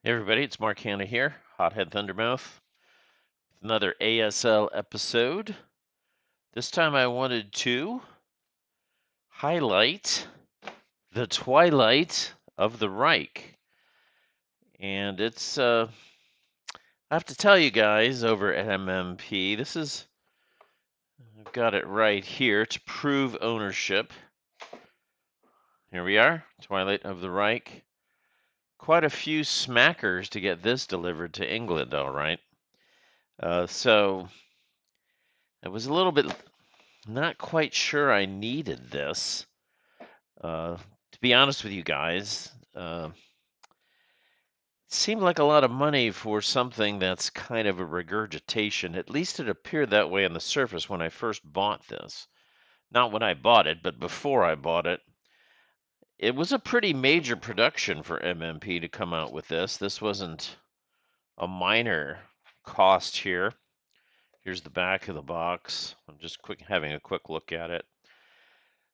Hey everybody, it's Mark Hanna here, Hothead Thundermouth, with another ASL episode. This time I wanted to highlight the Twilight of the Reich. And I have to tell you guys over at MMP, I've got it right here to prove ownership. Here we are, Twilight of the Reich. Quite a few smackers to get this delivered to England, all right. So I was a little bit not quite sure I needed this. To be honest with you guys, it seemed like a lot of money for something that's kind of a regurgitation. At least it appeared that way on the surface when I first bought this. Not when I bought it, but before I bought it. It was a pretty major production for MMP to come out with this. This wasn't a minor cost here. Here's the back of the box. I'm just having a quick look at it.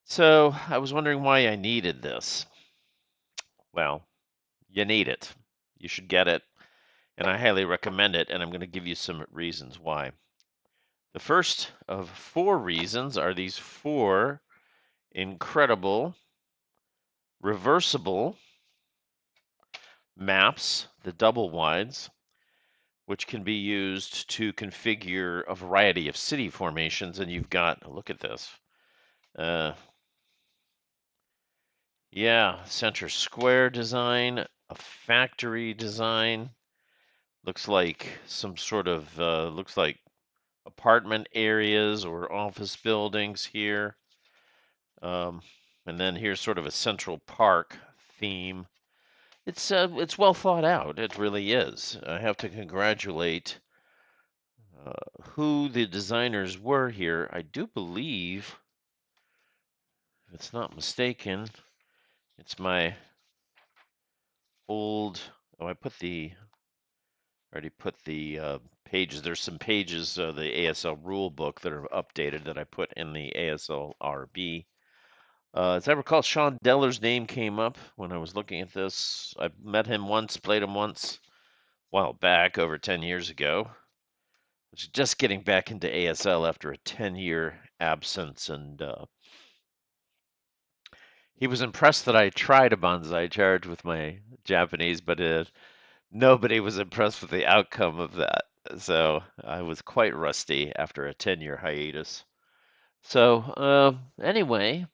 So I was wondering why I needed this. Well, you need it. You should get it, and I highly recommend it, and I'm going to give you some reasons why. The first of 4 reasons are these 4 incredible reversible maps, the double wides, which can be used to configure a variety of city formations. And you've got, look at this. Yeah, center square design, a factory design. Looks like some sort of, looks like apartment areas or office buildings here. And then here's sort of a Central Park theme. It's well thought out. It really is. I have to congratulate who the designers were here. I do believe, if it's not mistaken, it's my old. Oh, already put the pages. There's some pages of the ASL rule book that are updated that I put in the ASL RB. As I recall, Sean Deller's name came up when I was looking at this. I met him once, played him once, a while back, over 10 years ago. I was just getting back into ASL after a 10-year absence, and he was impressed that I tried a bonsai charge with my Japanese, but nobody was impressed with the outcome of that. So I was quite rusty after a 10-year hiatus. So anyway,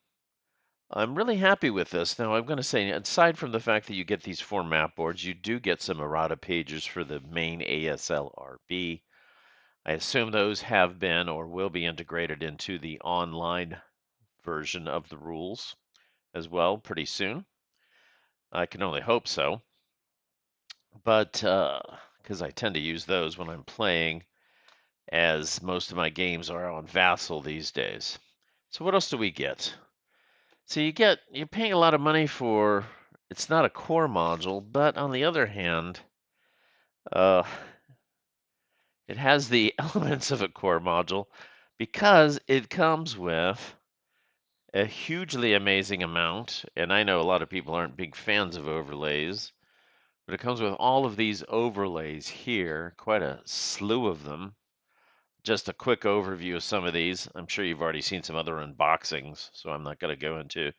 I'm really happy with this. Now, I'm going to say, aside from the fact that you get these 4 map boards, you do get some errata pages for the main ASL RB. I assume those have been or will be integrated into the online version of the rules as well pretty soon. I can only hope so. But because I tend to use those when I'm playing, as most of my games are on Vassal these days. So what else do we get? So you're paying a lot of money for, it's not a core module, but on the other hand, uh, it has the elements of a core module because it comes with a hugely amazing amount, and I know a lot of people aren't big fans of overlays, but it comes with all of these overlays here, quite a slew of them. Just a quick overview of some of these. I'm sure you've already seen some other unboxings, so I'm not going to go into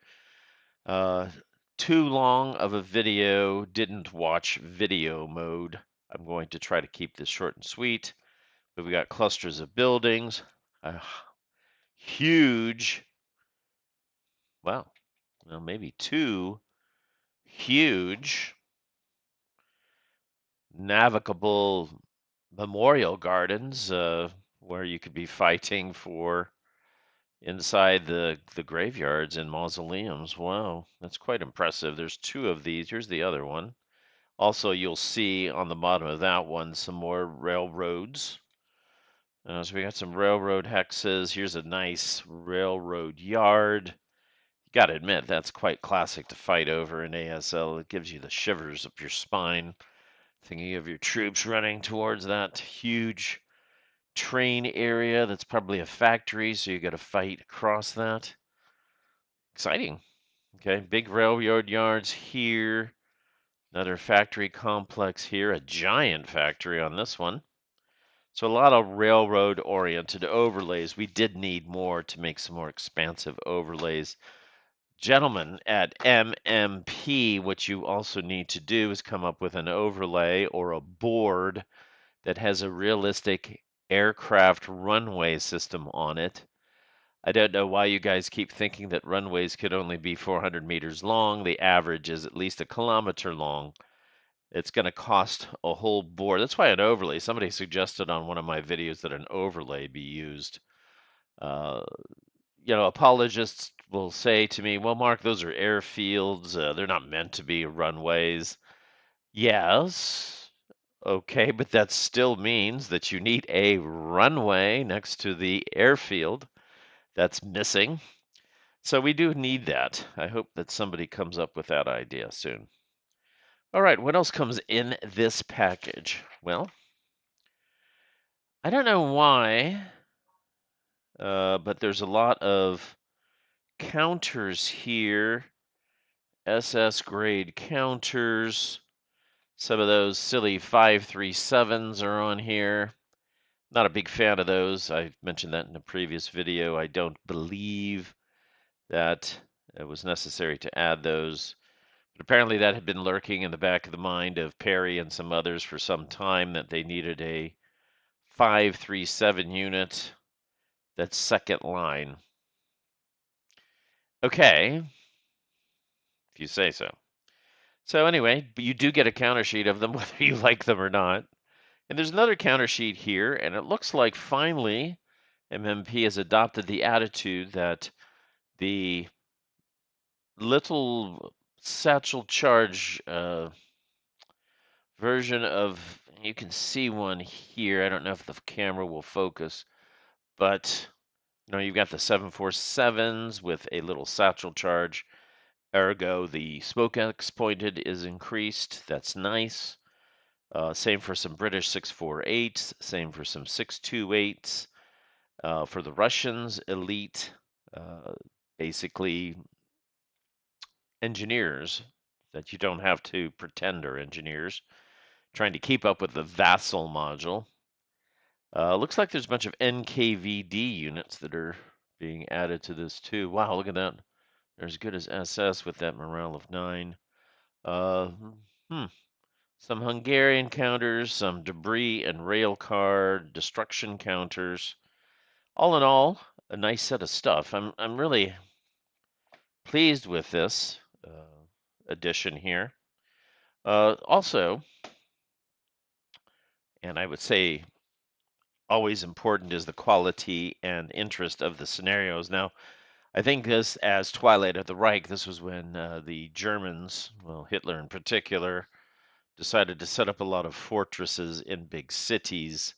too long of a video. Didn't watch video mode. I'm going to try to keep this short and sweet. But we got clusters of buildings, a huge, well, maybe 2 huge navigable memorial gardens where you could be fighting for inside the graveyards and mausoleums. Wow, that's quite impressive. There's 2 of these. Here's the other one. Also, you'll see on the bottom of that one some more railroads. So we got some railroad hexes. Here's a nice railroad yard. You got to admit, that's quite classic to fight over in ASL. It gives you the shivers up your spine, thinking of your troops running towards that huge train area that's probably a factory, so you got to fight across that. Exciting. Okay, big railroad yards here. Another factory complex here, a giant factory on this one. So a lot of railroad-oriented overlays. We did need more to make some more expansive overlays. Gentlemen, at MMP, what you also need to do is come up with an overlay or a board that has a realistic aircraft runway system on it. I don't know why you guys keep thinking that runways could only be 400 meters long. The average is at least a kilometer long. It's going to cost a whole board. That's why an overlay. Somebody suggested on one of my videos that an overlay be used. Uh, Apologists will say to me, well, Mark, those are airfields. They're not meant to be runways. Yes. Okay, but that still means that you need a runway next to the airfield that's missing. So we do need that. I hope that somebody comes up with that idea soon. All right, what else comes in this package? Well, I don't know why, but there's a lot of counters here, SS grade counters. Some of those silly 537s are on here. Not a big fan of those. I mentioned that in a previous video. I don't believe that it was necessary to add those. But apparently that had been lurking in the back of the mind of Perry and some others for some time that they needed a 537 unit that's second line. Okay, if you say so. So anyway, but you do get a counter sheet of them whether you like them or not. And there's another counter sheet here, and it looks like finally MMP has adopted the attitude that the little satchel charge version of, you can see one here. I don't know if the camera will focus, but you've got the 747s with a little satchel charge. Ergo, the smoke X pointed is increased. That's nice. Same for some British 648s. Same for some 628s. For the Russians, elite, uh, basically engineers that you don't have to pretend are engineers, trying to keep up with the Vassal module. Looks like there's a bunch of NKVD units that are being added to this too. Wow, look at that. They're as good as SS with that morale of 9. Uh, hmm. Some Hungarian counters, some debris and rail car destruction counters. All in all, a nice set of stuff. I'm really pleased with this addition here. Also, and I would say always important is the quality and interest of the scenarios. Now, I think this, as Twilight of the Reich, this was when the Germans, well, Hitler in particular, decided to set up a lot of fortresses in big cities.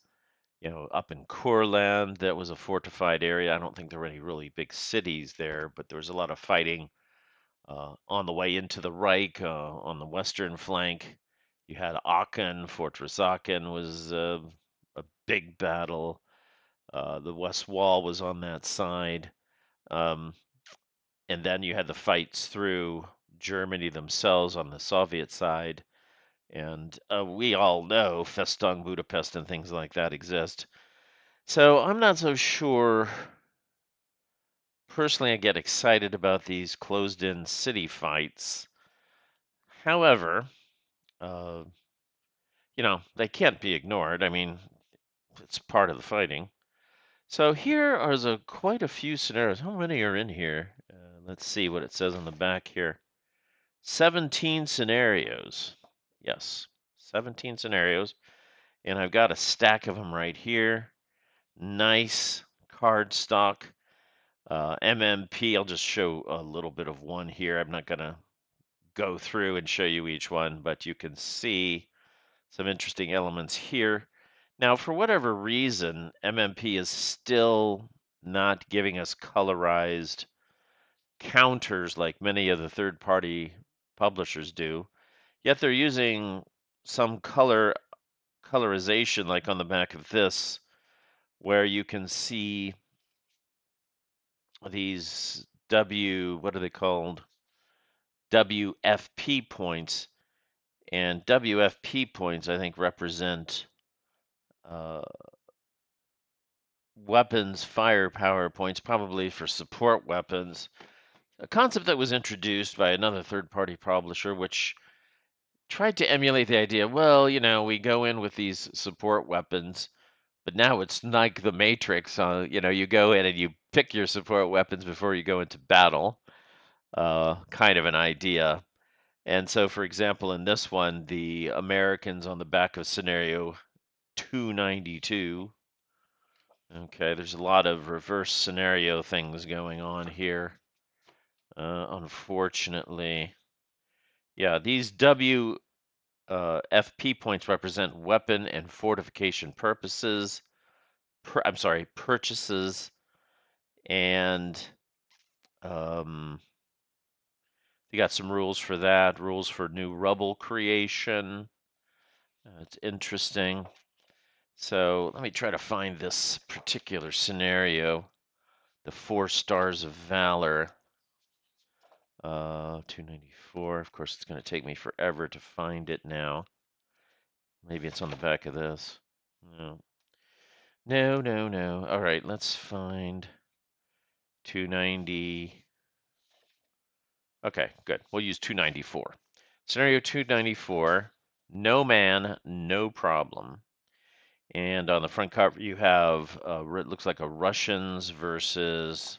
Up in Courland, that was a fortified area. I don't think there were any really big cities there, but there was a lot of fighting on the way into the Reich on the western flank. You had Aachen, Fortress Aachen was a big battle. The West Wall was on that side. Um, and then you had the fights through Germany themselves on the Soviet side. And we all know Festung Budapest and things like that exist. So I'm not so sure. Personally, I get excited about these closed in city fights. However, uh, they can't be ignored. I mean, it's part of the fighting. So here are quite a few scenarios. How many are in here? Let's see what it says on the back here. 17 scenarios. Yes, 17 scenarios. And I've got a stack of them right here. Nice card stock. MMP, I'll just show a little bit of one here. I'm not going to go through and show you each one, but you can see some interesting elements here. Now, for whatever reason, MMP is still not giving us colorized counters like many of the third-party publishers do. Yet they're using some colorization like on the back of this, where you can see these what are they called? WFP points. And WFP points, I think, represent uh, weapons firepower points, probably for support weapons. A concept that was introduced by another third-party publisher, which tried to emulate the idea, well, we go in with these support weapons, but now it's like the Matrix. You go in and you pick your support weapons before you go into battle, kind of an idea. And so, for example, in this one, the Americans on the back of scenario 292. Okay, there's a lot of reverse scenario things going on here, unfortunately. Yeah, these FP points represent weapon and fortification purposes. I'm sorry, purchases, and um, you got some rules for that. Rules for new rubble creation. It's interesting. So let me try to find this particular scenario. The 4 stars of valor. 294. Of course, it's going to take me forever to find it now. Maybe it's on the back of this. No. No, no, no. All right, let's find 290. Okay, good. We'll use 294. Scenario 294, no man, no problem. And on the front cover, you have, it looks like a Russians versus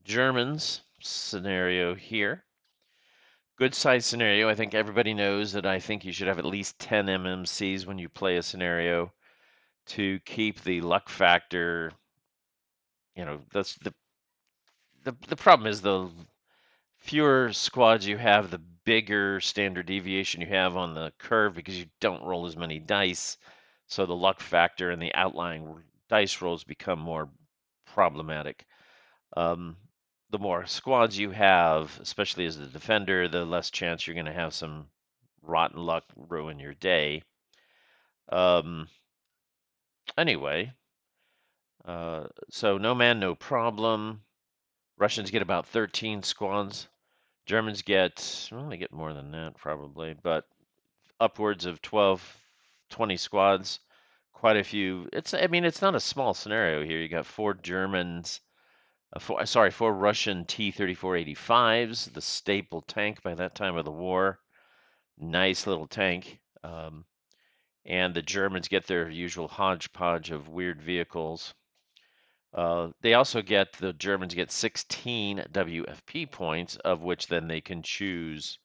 Germans scenario here. Good size scenario. I think everybody knows that I think you should have at least 10 MMCs when you play a scenario to keep the luck factor. That's the problem is the fewer squads you have, the bigger standard deviation you have on the curve because you don't roll as many dice. So the luck factor and the outlying dice rolls become more problematic. Um, the more squads you have, especially as the defender, the less chance you're going to have some rotten luck ruin your day. Anyway, so no man, no problem. Russians get about 13 squads. Germans get, well, they get more than that probably, but upwards of 12, 20 squads. Quite a few. I mean, it's not a small scenario here. You got 4 Germans, 4 Russian T-34-85s, the staple tank by that time of the war. Nice little tank. And the Germans get their usual hodgepodge of weird vehicles. The Germans get 16 WFP points, of which then they can choose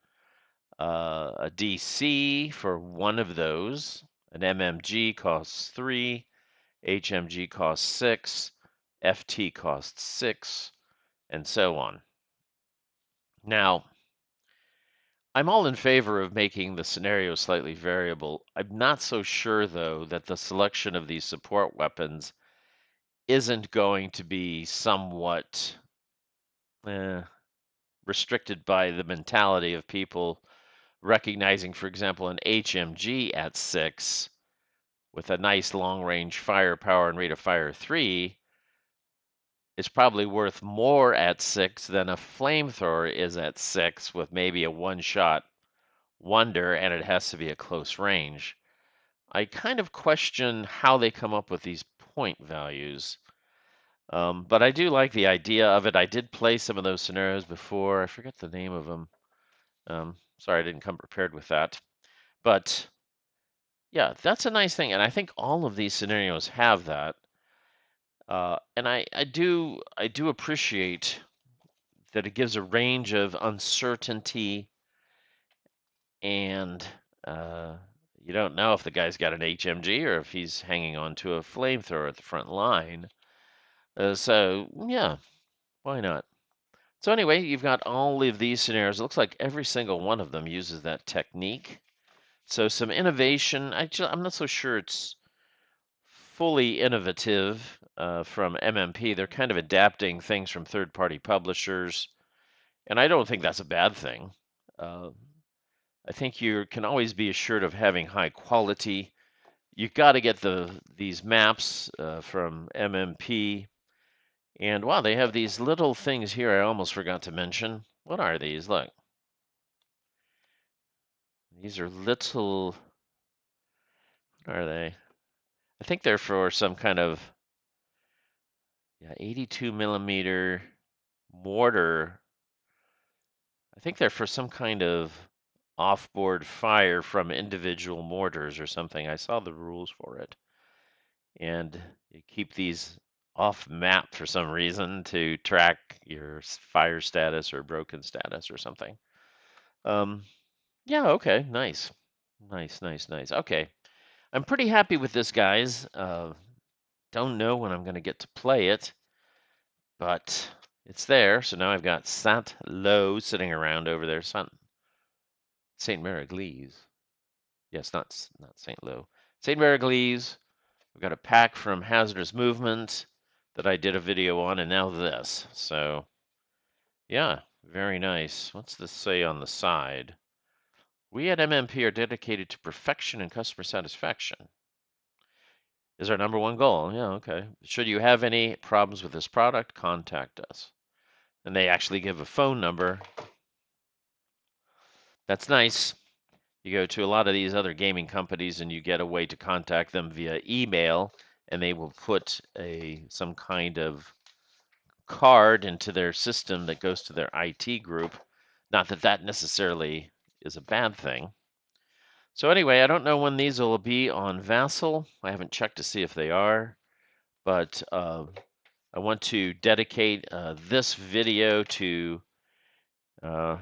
a DC for one of those. An MMG costs 3, HMG costs 6, FT costs 6, and so on. Now, I'm all in favor of making the scenario slightly variable. I'm not so sure, though, that the selection of these support weapons isn't going to be somewhat restricted by the mentality of people recognizing, for example, an HMG at 6 with a nice long-range firepower and rate of fire 3 is probably worth more at 6 than a flamethrower is at 6 with maybe a one-shot wonder, and it has to be a close range. I kind of question how they come up with these point values. But I do like the idea of it. I did play some of those scenarios before. I forget the name of them. Sorry, I didn't come prepared with that. But yeah, that's a nice thing. And I think all of these scenarios have that. And I do appreciate that it gives a range of uncertainty, and you don't know if the guy's got an HMG or if he's hanging on to a flamethrower at the front line. So yeah, why not? So anyway, you've got all of these scenarios. It looks like every single one of them uses that technique. So some innovation. I'm not so sure it's fully innovative from MMP. They're kind of adapting things from third-party publishers, and I don't think that's a bad thing. Uh, I think you can always be assured of having high quality. You've got to get these maps from MMP. And wow, they have these little things here I almost forgot to mention. What are these? Look. These are little, what are they? I think they're for some kind of, yeah, 82 millimeter mortar. I think they're for some kind of off-board fire from individual mortars or something. I saw the rules for it. And you keep these off map for some reason to track your fire status or broken status or something. Um, yeah, okay, nice. Nice, nice, nice. Okay. I'm pretty happy with this, guys. Don't know when I'm going to get to play it, but it's there. So now I've got Saint Lo sitting around over there. Saint Maraglise. Yes, not Saint Lo. Saint Maraglise. We've got a pack from Hazardous Movement that I did a video on, and now this. So yeah, very nice. What's this say on the side? We at MMP are dedicated to perfection and customer satisfaction. Is our number one goal. Yeah, okay. Should you have any problems with this product, contact us. And they actually give a phone number. That's nice. You go to a lot of these other gaming companies and you get a way to contact them via email, and they will put some kind of card into their system that goes to their IT group. Not that that necessarily is a bad thing. So anyway, I don't know when these will be on Vassal. I haven't checked to see if they are, but I want to dedicate this video to. Uh,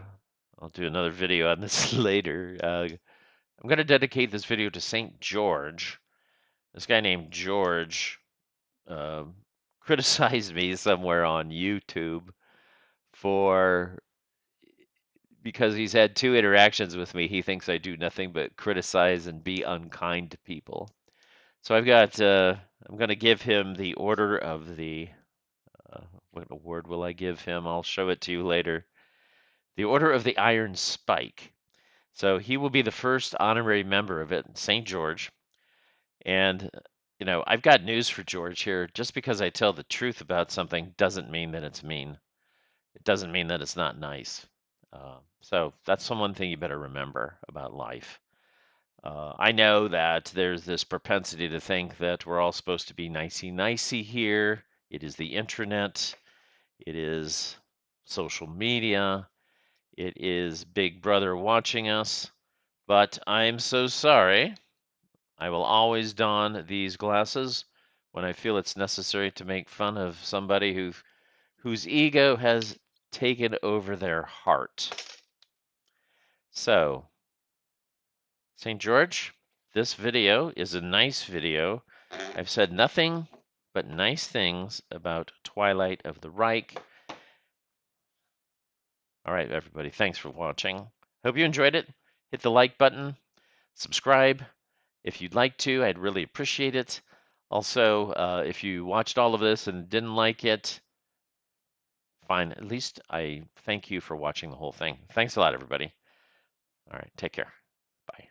I'll do another video on this later. I'm going to dedicate this video to St. George. This guy named George uh, criticized me somewhere on YouTube for because he's had two interactions with me. He thinks I do nothing but criticize and be unkind to people. So I've got I'm going to give him the order of the what award will I give him? I'll show it to you later. The Order of the Iron Spike. So he will be the first honorary member of it, St. George. And I've got news for George here. Just because I tell the truth about something doesn't mean that it's mean. It doesn't mean that it's not nice. So that's one thing you better remember about life. I know that there's this propensity to think that we're all supposed to be nicey-nicey here. It is the internet. It is social media. It is Big Brother watching us. But I'm so sorry. I will always don these glasses when I feel it's necessary to make fun of somebody whose ego has taken over their heart. So, St. George, this video is a nice video. I've said nothing but nice things about Twilight of the Reich. All right, everybody, thanks for watching. Hope you enjoyed it. Hit the like button, subscribe if you'd like to. I'd really appreciate it. Also, if you watched all of this and didn't like it, fine. At least I thank you for watching the whole thing. Thanks a lot, everybody. All right, take care. Bye.